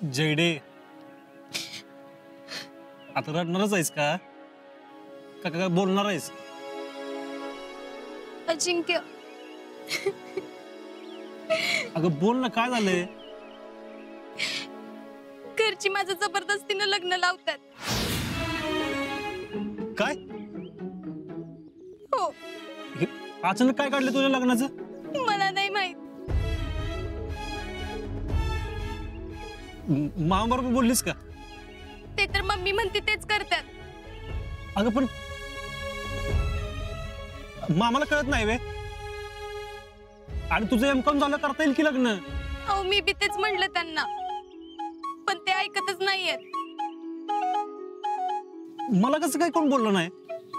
जयडे, आता रडणारच आहेस का? का काय बोलणार आहेस? अजिंक्य, अगं बोल ना, काय झालंय? घरची माझं जबरदस्तीनं लग्न लावतात. काय हो, हे अचानक काय काढलं तुझ्या लग्नाचं? मला नाही माहित. मामाबरोबर बोललीस का? ते तर मम्मी म्हणते तेच करतात. अगं पण मामाला कळत नाही वे. आणि तुझं एमकॉम झालं, करता येईल की लग्न? अहो, मी बी तेच म्हणलं त्यांना, पण ते ऐकतच नाहीयेत. मला कसं काय कोण बोललं नाही?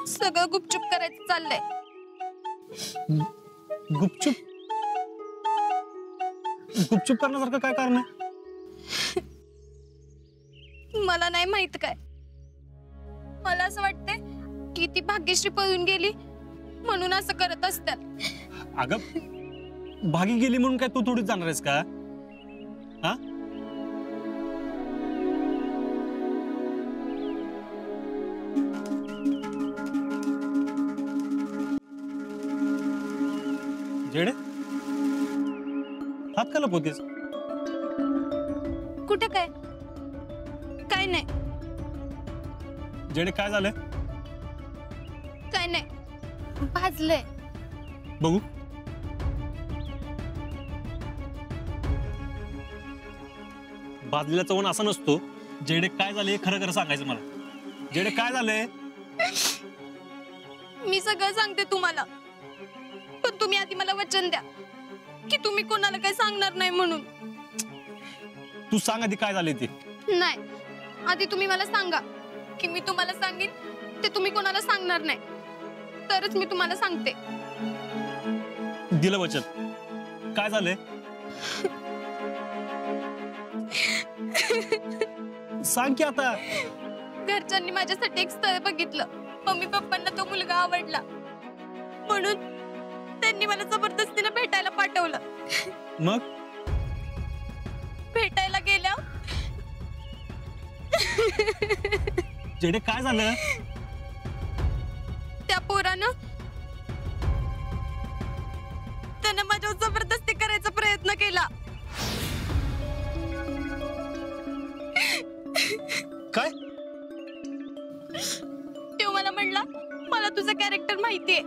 सगळं गुपचूप करायचं चाललंय. गुपचूप गुपचूप करण्यासारखं काय कारण आहे? मला नाही माहित काय. मला असं वाटतंय की ती भाग्यश्री पळून गेली म्हणून असं करत असतात. अगं भागी गेली म्हणून काय तू थोडीच जाणार आहेस का? हा, जेडे, हात का लपवतेस? कुठं काय? काय नाही, जेडे, काय झालंय? काय नाही. भाजलंय. बघू. भाजलेला चवण असा नसतो. जेडे, काय झालंय खरं खरं सांगायचं मला. जेडे, काय झालंय? मी सगळं सांगते तुम्हाला, पण तुम्ही आधी मला वचन द्या की तुम्ही कोणाला काही सांगणार नाही म्हणून. तू सांग आधी काय झालंय ते. नाही, आधी तुम्ही मला सांगा की मी तुम्हाला सांगेन ते तुम्ही कोणाला सांगणार नाही, तरच मी तुम्हाला सांगते. दिलं वचन. काय झालंय? सांग की आता. घरच्यांनी माझ्यासाठी एक स्थळ बघितलं. मम्मी पप्पांना तो मुलगा आवडला म्हणून त्यांनी मला जबरदस्तीने भेटायला पाठवलं. मग भेटायला गेल्या जेडे, काय झालं? त्या पोरानं त्यानं माझ्यावर जबरदस्ती करायचा प्रयत्न केला. काय? तो मला म्हणला, मला तुझं कॅरेक्टर माहितीये,